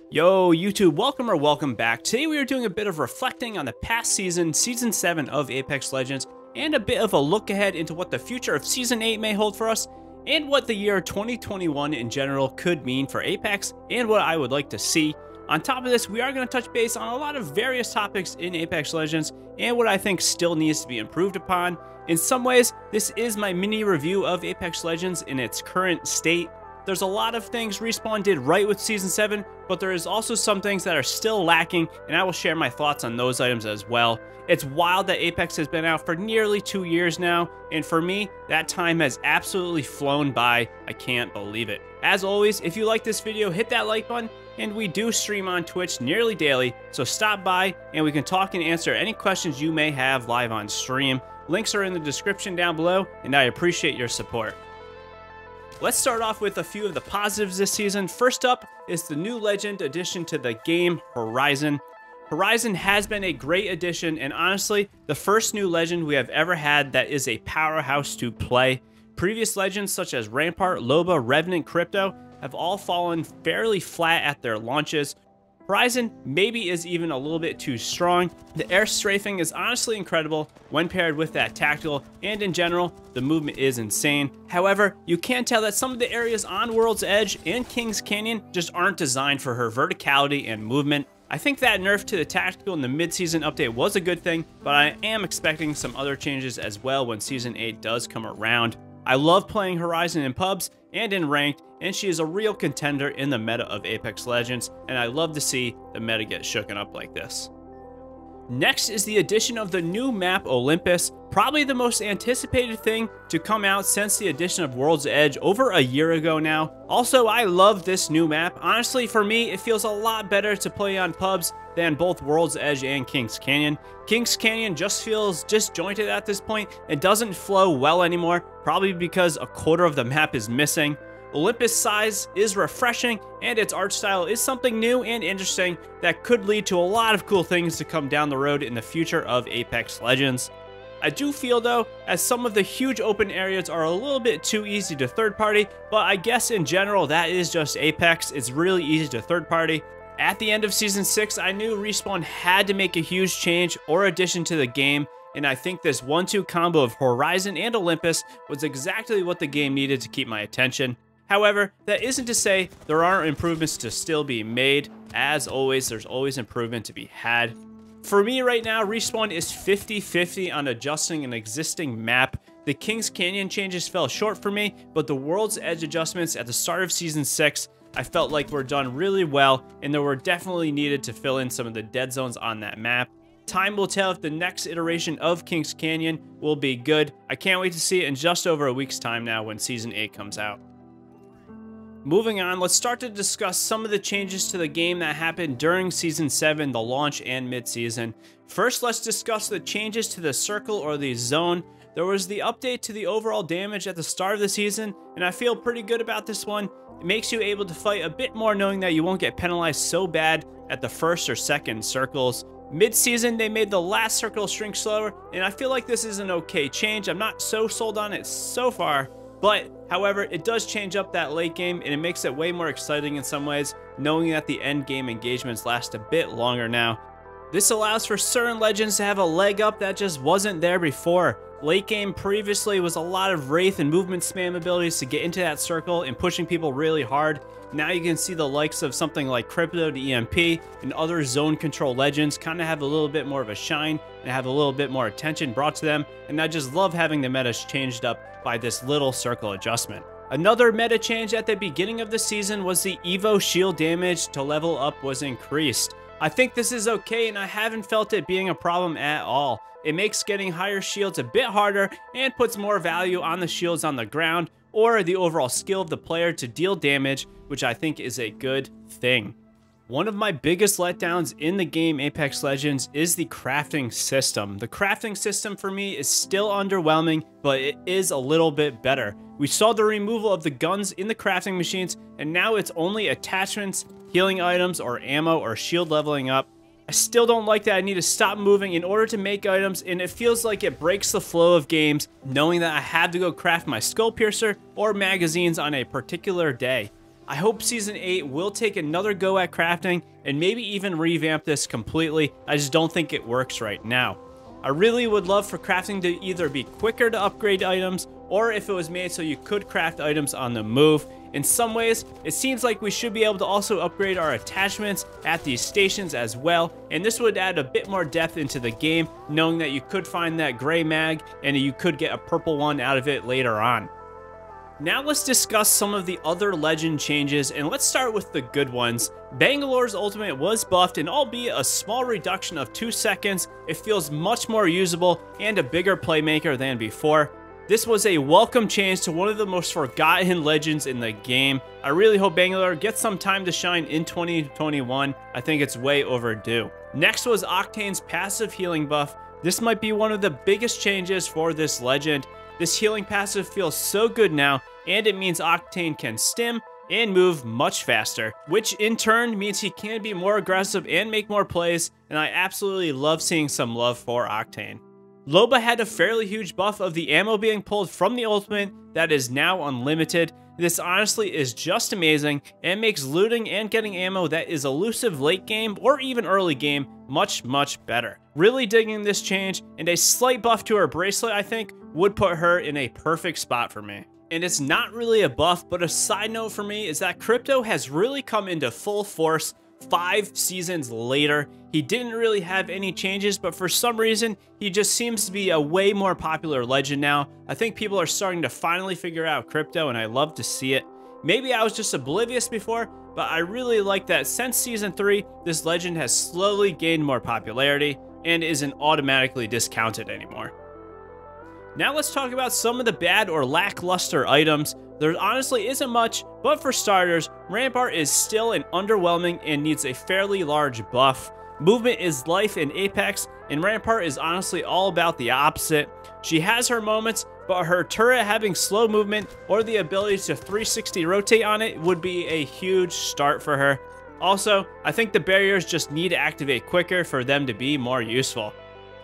Yo, YouTube, welcome back. Today we are doing a bit of reflecting on the past season, Season 7 of Apex Legends, and a bit of a look ahead into what the future of Season 8 may hold for us, and what the year 2021 in general could mean for Apex, and what I would like to see. On top of this, we are going to touch base on a lot of various topics in Apex Legends, and what I think still needs to be improved upon. In some ways, this is my mini review of Apex Legends in its current state. There's a lot of things Respawn did right with Season 7, but there is also some things that are still lacking, and I will share my thoughts on those items as well. It's wild that Apex has been out for nearly 2 years now, and for me, that time has absolutely flown by. I can't believe it. As always, if you like this video, hit that like button, and we do stream on Twitch nearly daily, so stop by and we can talk and answer any questions you may have live on stream. Links are in the description down below, and I appreciate your support. Let's start off with a few of the positives this season. First up is the new legend addition to the game, Horizon. Horizon has been a great addition, and honestly, the first new legend we have ever had that is a powerhouse to play. Previous legends such as Rampart, Loba, Revenant, Crypto have all fallen fairly flat at their launches. Horizon maybe is even a little bit too strong. The air strafing is honestly incredible when paired with that tactical, and in general, the movement is insane. However, you can tell that some of the areas on World's Edge and Kings Canyon just aren't designed for her verticality and movement. I think that nerf to the tactical in the mid-season update was a good thing, but I am expecting some other changes as well when Season 8 does come around. I love playing Horizon in pubs and in ranked, and she is a real contender in the meta of Apex Legends, and I love to see the meta get shooken up like this. Next is the addition of the new map Olympus, probably the most anticipated thing to come out since the addition of World's Edge over a year ago now. Also, I love this new map. Honestly, for me, it feels a lot better to play on pubs than both World's Edge and Kings Canyon. Kings Canyon just feels disjointed at this point and doesn't flow well anymore, probably because a quarter of the map is missing. Olympus' size is refreshing, and its art style is something new and interesting that could lead to a lot of cool things to come down the road in the future of Apex Legends. I do feel though, as some of the huge open areas are a little bit too easy to third party, but I guess in general that is just Apex, it's really easy to third party. At the end of Season 6, I knew Respawn had to make a huge change or addition to the game, and I think this 1-2 combo of Horizon and Olympus was exactly what the game needed to keep my attention. However, that isn't to say there aren't improvements to still be made. As always, there's always improvement to be had. For me right now, Respawn is 50-50 on adjusting an existing map. The Kings Canyon changes fell short for me, but the World's Edge adjustments at the start of Season 6 I felt like were done really well, and there were definitely needed to fill in some of the dead zones on that map. Time will tell if the next iteration of Kings Canyon will be good. I can't wait to see it in just over a week's time now when Season 8 comes out. Moving on, let's start to discuss some of the changes to the game that happened during Season 7, the launch and mid-season. First, let's discuss the changes to the circle or the zone. There was the update to the overall damage at the start of the season, and I feel pretty good about this one. It makes you able to fight a bit more knowing that you won't get penalized so bad at the first or second circles. Mid-season, they made the last circle shrink slower, and I feel like this is an okay change. I'm not so sold on it so far. But, however, it does change up that late game, and it makes it way more exciting in some ways, knowing that the end game engagements last a bit longer now. This allows for certain legends to have a leg up that just wasn't there before. Late game previously was a lot of Wraith and movement spam abilities to get into that circle and pushing people really hard. Now you can see the likes of something like Crypto to EMP and other zone control legends kind of have a little bit more of a shine and have a little bit more attention brought to them, and I just love having the meta changed up by this little circle adjustment. Another meta change at the beginning of the season was the Evo shield damage to level up was increased. I think this is okay, and I haven't felt it being a problem at all. It makes getting higher shields a bit harder and puts more value on the shields on the ground or the overall skill of the player to deal damage, which I think is a good thing. One of my biggest letdowns in the game Apex Legends is the crafting system. The crafting system for me is still underwhelming, but it is a little bit better. We saw the removal of the guns in the crafting machines, and now it's only attachments, healing items, or ammo or shield leveling up. I still don't like that I need to stop moving in order to make items, and it feels like it breaks the flow of games knowing that I have to go craft my skull piercer or magazines on a particular day. I hope Season 8 will take another go at crafting and maybe even revamp this completely. I just don't think it works right now. I really would love for crafting to either be quicker to upgrade items, or if it was made so you could craft items on the move. In some ways, it seems like we should be able to also upgrade our attachments at these stations as well, and this would add a bit more depth into the game, knowing that you could find that gray mag and you could get a purple one out of it later on. Now let's discuss some of the other legend changes, and let's start with the good ones. Bangalore's ultimate was buffed, and albeit a small reduction of 2 seconds, it feels much more usable and a bigger playmaker than before. This was a welcome change to one of the most forgotten legends in the game. I really hope Bangalore gets some time to shine in 2021. I think it's way overdue. Next was Octane's passive healing buff. This might be one of the biggest changes for this legend. This healing passive feels so good now, and it means Octane can stim and move much faster, which in turn means he can be more aggressive and make more plays, and I absolutely love seeing some love for Octane. Loba had a fairly huge buff of the ammo being pulled from the ultimate that is now unlimited. This honestly is just amazing and makes looting and getting ammo that is elusive late game or even early game much better. Really digging this change, and a slight buff to her bracelet I think would put her in a perfect spot for me. And it's not really a buff, but a side note for me is that Crypto has really come into full force 5 seasons later. He didn't really have any changes, but for some reason, he just seems to be a way more popular legend now. I think people are starting to finally figure out Crypto, and I love to see it. Maybe I was just oblivious before, but I really like that since Season 3, this legend has slowly gained more popularity and isn't automatically discounted anymore. Now let's talk about some of the bad or lackluster items. There honestly isn't much, but for starters, Rampart is still an underwhelming and needs a fairly large buff. Movement is life in Apex, and Rampart is honestly all about the opposite. She has her moments, but her turret having slow movement or the ability to 360 rotate on it would be a huge start for her. Also, I think the barriers just need to activate quicker for them to be more useful.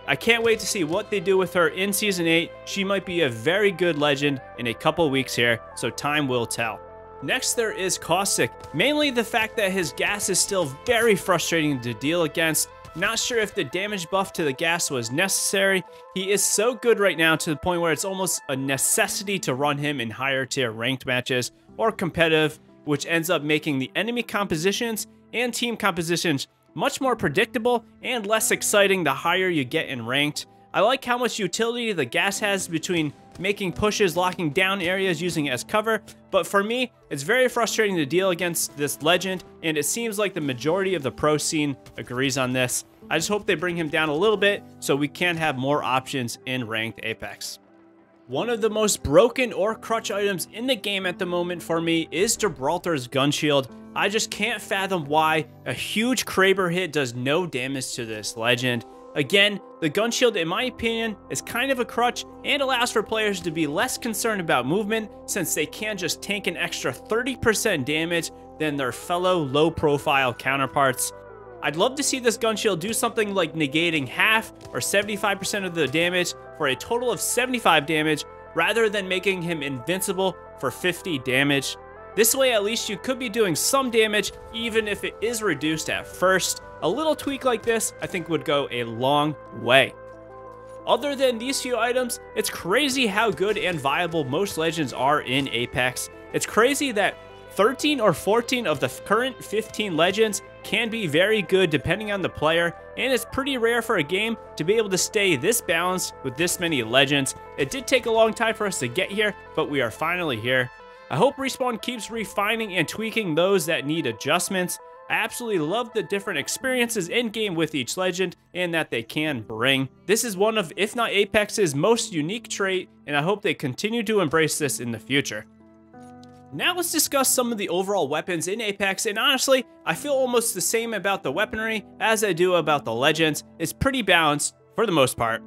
I can't wait to see what they do with her in Season 8. She might be a very good legend in a couple weeks here, so time will tell. Next there is Caustic, mainly the fact that his gas is still very frustrating to deal against. Not sure if the damage buff to the gas was necessary. He is so good right now to the point where it's almost a necessity to run him in higher tier ranked matches or competitive, which ends up making the enemy compositions and team compositions much more predictable and less exciting the higher you get in ranked. I like how much utility the gas has between making pushes, locking down areas, using it as cover, but for me, it's very frustrating to deal against this legend, and it seems like the majority of the pro scene agrees on this. I just hope they bring him down a little bit so we can have more options in ranked Apex. One of the most broken or crutch items in the game at the moment for me is Gibraltar's gun shield. I just can't fathom why a huge Kraber hit does no damage to this legend. Again, the gun shield in my opinion is kind of a crutch and allows for players to be less concerned about movement since they can just tank an extra 30% damage than their fellow low profile counterparts. I'd love to see this gun shield do something like negating half or 75% of the damage for a total of 75 damage rather than making him invincible for 50 damage. This way at least you could be doing some damage even if it is reduced at first. A little tweak like this I think would go a long way. Other than these few items, it's crazy how good and viable most legends are in Apex. It's crazy that 13 or 14 of the current 15 legends can be very good depending on the player, and it's pretty rare for a game to be able to stay this balanced with this many legends. It did take a long time for us to get here, but we are finally here. I hope Respawn keeps refining and tweaking those that need adjustments. I absolutely love the different experiences in-game with each legend and that they can bring. This is one of, if not Apex's most unique trait, and I hope they continue to embrace this in the future. Now let's discuss some of the overall weapons in Apex, and honestly, I feel almost the same about the weaponry as I do about the legends. It's pretty balanced for the most part.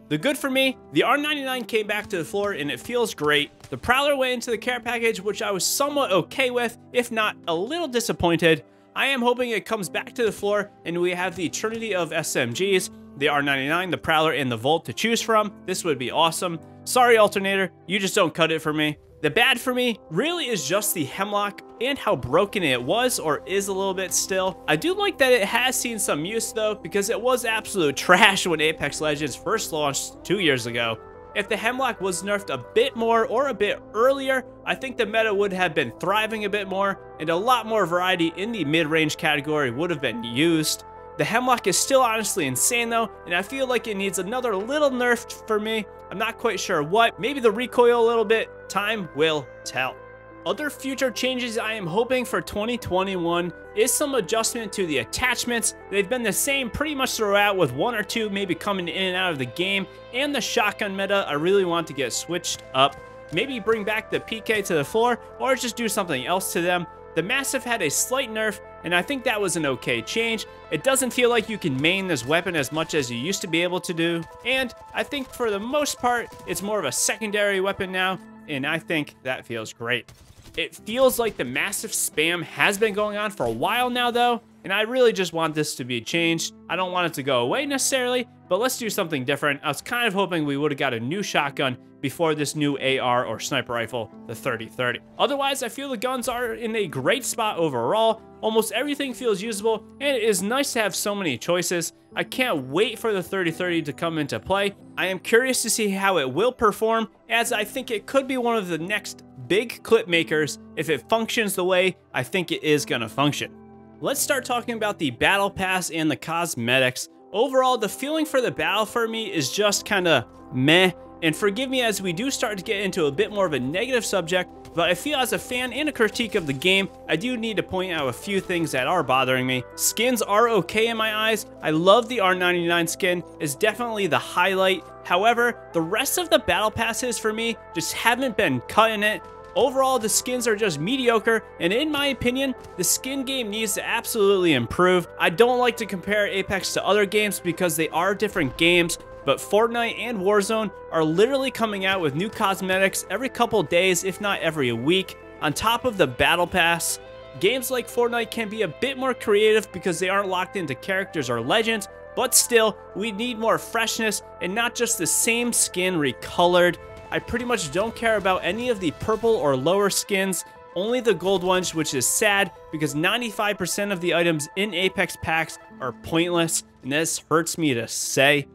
The good for me, the R99 came back to the floor and it feels great. The Prowler went into the care package, which I was somewhat okay with, if not a little disappointed. I am hoping it comes back to the floor and we have the trinity of SMGs, the R99, the Prowler, and the Volt to choose from. This would be awesome. Sorry, Alternator, you just don't cut it for me. The bad for me really is just the Hemlock and how broken it was or is a little bit still. I do like that it has seen some use though, because it was absolute trash when Apex Legends first launched 2 years ago. If the Hemlock was nerfed a bit more or a bit earlier, I think the meta would have been thriving a bit more and a lot more variety in the mid-range category would have been used. The Hemlock is still honestly insane though, and I feel like it needs another little nerf for me. I'm not quite sure what, maybe the recoil a little bit, time will tell. Other future changes I am hoping for 2021 is some adjustment to the attachments. They've been the same pretty much throughout, with one or two maybe coming in and out of the game, and the shotgun meta I really want to get switched up. Maybe bring back the PK to the floor or just do something else to them. The Massive had a slight nerf, and I think that was an okay change. It doesn't feel like you can main this weapon as much as you used to be able to do, and I think for the most part, it's more of a secondary weapon now, and I think that feels great. It feels like the Massive spam has been going on for a while now though, and I really just want this to be changed. I don't want it to go away necessarily, but let's do something different. I was kind of hoping we would have got a new shotgun before this new AR or sniper rifle, the 3030. Otherwise, I feel the guns are in a great spot overall. Almost everything feels usable, and it is nice to have so many choices. I can't wait for the 3030 to come into play. I am curious to see how it will perform, as I think it could be one of the next big clip makers if it functions the way I think it is gonna function. Let's start talking about the battle pass and the cosmetics. Overall, the feeling for the battle for me is just kinda meh. And forgive me as we do start to get into a bit more of a negative subject, but I feel as a fan and a critique of the game, I do need to point out a few things that are bothering me. Skins are okay in my eyes. I love the R99 skin, it's definitely the highlight. However, the rest of the battle passes for me just haven't been cutting it. Overall, the skins are just mediocre, and in my opinion, the skin game needs to absolutely improve. I don't like to compare Apex to other games because they are different games, but Fortnite and Warzone are literally coming out with new cosmetics every couple days, if not every week. On top of the battle pass, games like Fortnite can be a bit more creative because they aren't locked into characters or legends, but still, we need more freshness and not just the same skin recolored. I pretty much don't care about any of the purple or lower skins, only the gold ones, which is sad because 95% of the items in Apex packs are pointless, and this hurts me to say.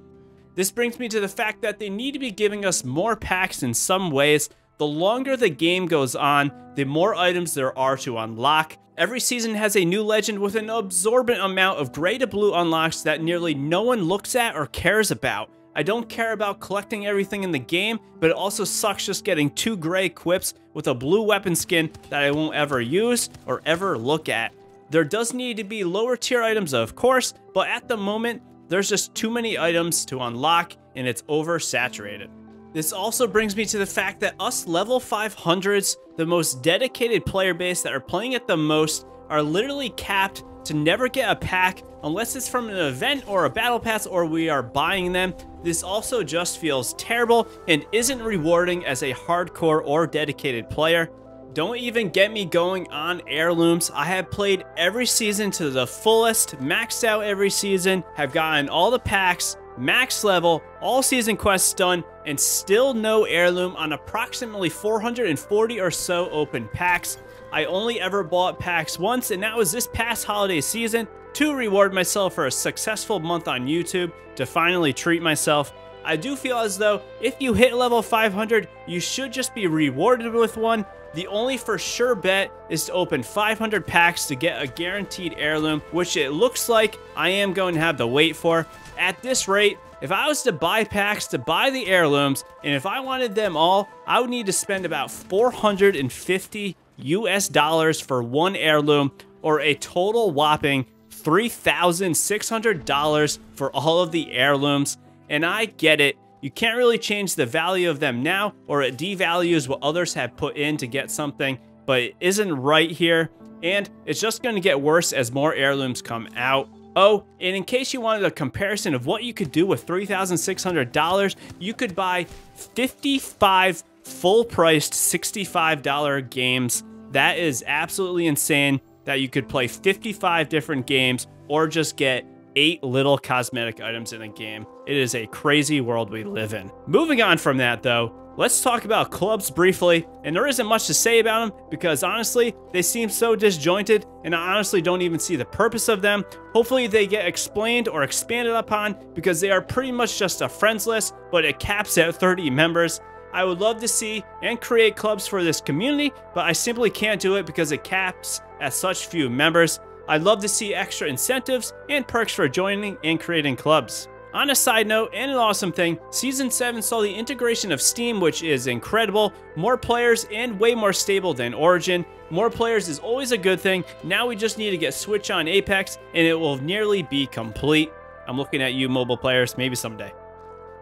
This brings me to the fact that they need to be giving us more packs in some ways. The longer the game goes on, the more items there are to unlock. Every season has a new legend with an absorbent amount of gray to blue unlocks that nearly no one looks at or cares about. I don't care about collecting everything in the game, but it also sucks just getting 2 gray quips with a blue weapon skin that I won't ever use or ever look at. There does need to be lower tier items, of course, but at the moment, there's just too many items to unlock and it's oversaturated. This also brings me to the fact that us level 500s, the most dedicated player base that are playing it the most, are literally capped to never get a pack unless it's from an event or a battle pass or we are buying them. This also just feels terrible and isn't rewarding as a hardcore or dedicated player. Don't even get me going on heirlooms. I have played every season to the fullest, maxed out every season, have gotten all the packs, max level, all season quests done, and still no heirloom on approximately 440 or so open packs. I only ever bought packs once, and that was this past holiday season to reward myself for a successful month on YouTube, to finally treat myself. I do feel as though if you hit level 500, you should just be rewarded with one. The only for sure bet is to open 500 packs to get a guaranteed heirloom, which it looks like I am going to have to wait for. At this rate, if I was to buy packs to buy the heirlooms, and if I wanted them all, I would need to spend about 450 US dollars for one heirloom, or a total whopping $3,600 for all of the heirlooms. And I get it, you can't really change the value of them now, or it devalues what others have put in to get something, but it isn't right here, and it's just going to get worse as more heirlooms come out. Oh, and in case you wanted a comparison of what you could do with $3,600, you could buy 55 full-priced $65 games. That is absolutely insane that you could play 55 different games or just get 8 little cosmetic items in a game. It is a crazy world we live in. Moving on from that though, Let's talk about clubs briefly, and there isn't much to say about them because honestly, they seem so disjointed, and I honestly don't even see the purpose of them. Hopefully they get explained or expanded upon because they are pretty much just a friends list, but it caps at 30 members. I would love to see and create clubs for this community, but I simply can't do it because it caps at such few members. I'd love to see extra incentives and perks for joining and creating clubs. On a side note, and an awesome thing, Season 7 saw the integration of Steam, which is incredible, more players, and way more stable than Origin. More players is always a good thing. Now we just need to get Switch on Apex, and it will nearly be complete. I'm looking at you, mobile players, maybe someday.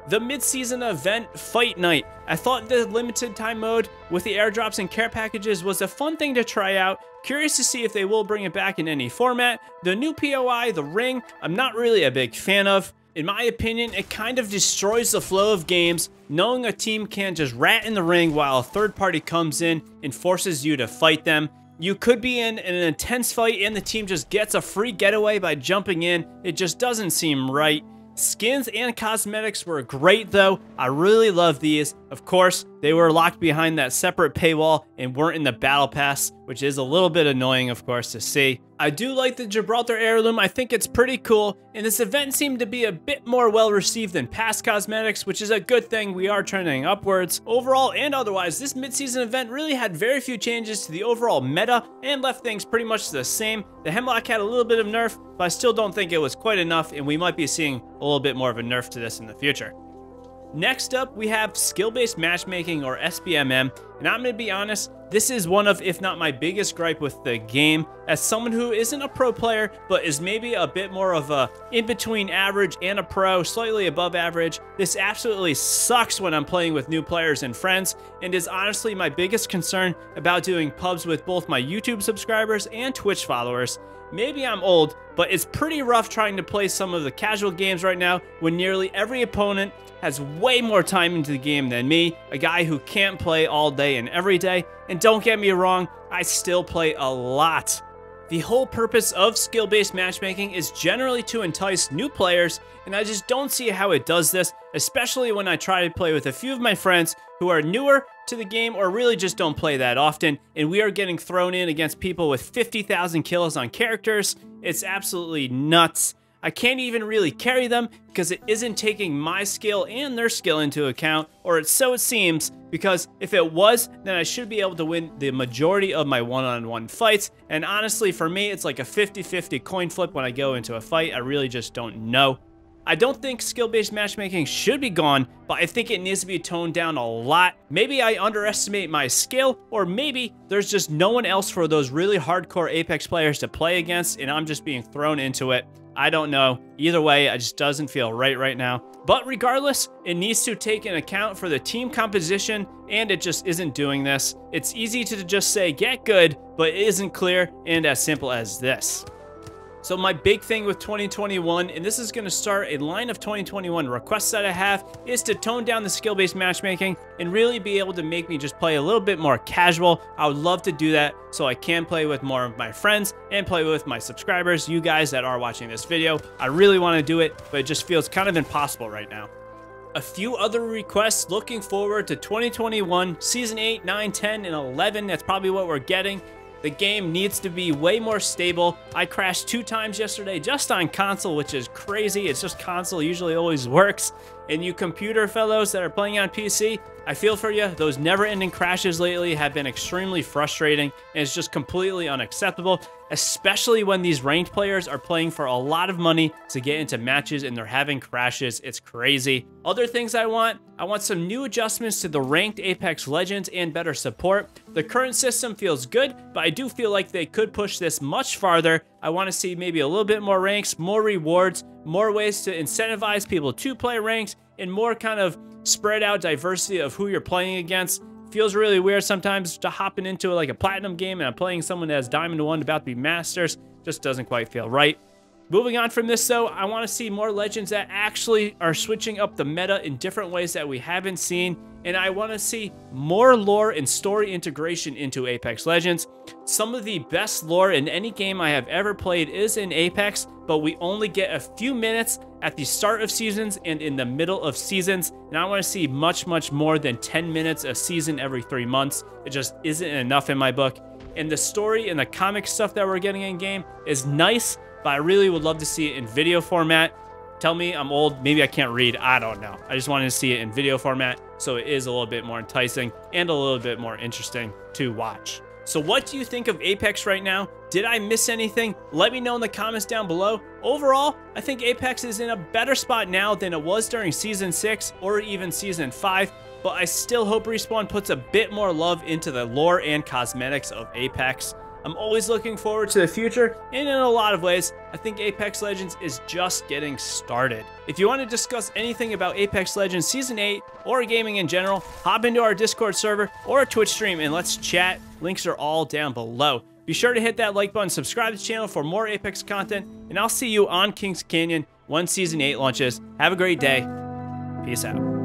The mid-season event, Fight Night. I thought the limited time mode with the airdrops and care packages was a fun thing to try out. Curious to see if they will bring it back in any format. The new POI, the ring, I'm not really a big fan of. In my opinion, it kind of destroys the flow of games, knowing a team can't just rat in the ring while a third party comes in and forces you to fight them. You could be in an intense fight and the team just gets a free getaway by jumping in. It just doesn't seem right. Skins and cosmetics were great though. I really love these. Of course, they were locked behind that separate paywall and weren't in the battle pass, which is a little bit annoying, of course, to see. I do like the Gibraltar heirloom. I think it's pretty cool, and this event seemed to be a bit more well received than past cosmetics, which is a good thing. We are trending upwards. Overall and otherwise, this mid-season event really had very few changes to the overall meta and left things pretty much the same. The Hemlock had a little bit of nerf, but I still don't think it was quite enough, and we might be seeing a little bit more of a nerf to this in the future. Next up, we have skill-based matchmaking, or SBMM, and I'm going to be honest, this is one of, if not my biggest gripe with the game. As someone who isn't a pro player, but is maybe a bit more of a in-between average and a pro, slightly above average, this absolutely sucks when I'm playing with new players and friends, and is honestly my biggest concern about doing pubs with both my YouTube subscribers and Twitch followers. Maybe I'm old, but it's pretty rough trying to play some of the casual games right now when nearly every opponent has way more time into the game than me, a guy who can't play all day and every day. And don't get me wrong, I still play a lot. The whole purpose of skill-based matchmaking is generally to entice new players, and I just don't see how it does this, especially when I try to play with a few of my friends who are newer to the game or really just don't play that often, and we are getting thrown in against people with 50,000 kills on characters. It's absolutely nuts. I can't even really carry them because it isn't taking my skill and their skill into account, or so it seems, because if it was, then I should be able to win the majority of my one-on-one fights, and honestly for me it's like a 50-50 coin flip when I go into a fight. I really just don't know. I don't think skill-based matchmaking should be gone, but I think it needs to be toned down a lot. Maybe I underestimate my skill, or maybe there's just no one else for those really hardcore Apex players to play against and I'm just being thrown into it. I don't know. Either way, it just doesn't feel right now. But regardless, it needs to take into account for the team composition, and it just isn't doing this. It's easy to just say get good, but it isn't clear and as simple as this. So my big thing with 2021, and this is going to start a line of 2021 requests that I have, is to tone down the skill-based matchmaking and really be able to make me just play a little bit more casual. I would love to do that so I can play with more of my friends and play with my subscribers, you guys that are watching this video. I really want to do it, but it just feels kind of impossible right now. A few other requests looking forward to 2021, Season 8, 9, 10, and 11. That's probably what we're getting. The game needs to be way more stable. I crashed 2 times yesterday just on console, which is crazy. It's just console usually always works. And you computer fellows that are playing on PC, I feel for you. Those never-ending crashes lately have been extremely frustrating, and it's just completely unacceptable, especially when these ranked players are playing for a lot of money to get into matches and they're having crashes. It's crazy. Other things I want some new adjustments to the ranked Apex Legends and better support. The current system feels good, but I do feel like they could push this much farther. I want to see maybe a little bit more ranks, more rewards, more ways to incentivize people to play ranked, and more kind of spread out diversity of who you're playing against. Feels really weird sometimes to hopping into like a platinum game and I'm playing someone that has Diamond 1 about to be Masters. Just doesn't quite feel right. Moving on from this though, I want to see more Legends that actually are switching up the meta in different ways that we haven't seen. And I want to see more lore and story integration into Apex Legends. Some of the best lore in any game I have ever played is in Apex, but we only get a few minutes at the start of seasons and in the middle of seasons, and I want to see much, much more than 10 minutes a season every 3 months. It just isn't enough in my book. And the story and the comic stuff that we're getting in game is nice, but I really would love to see it in video format. Tell me I'm old, maybe I can't read, I don't know. I just wanted to see it in video format, so it is a little bit more enticing and a little bit more interesting to watch. So what do you think of Apex right now? Did I miss anything? Let me know in the comments down below. Overall, I think Apex is in a better spot now than it was during Season 6 or even Season 5, but I still hope Respawn puts a bit more love into the lore and cosmetics of Apex. I'm always looking forward to the future, and in a lot of ways, I think Apex Legends is just getting started. If you want to discuss anything about Apex Legends Season 8 or gaming in general, hop into our Discord server or a Twitch stream and let's chat. Links are all down below. Be sure to hit that like button, subscribe to the channel for more Apex content, and I'll see you on Kings Canyon when Season 8 launches. Have a great day. Peace out.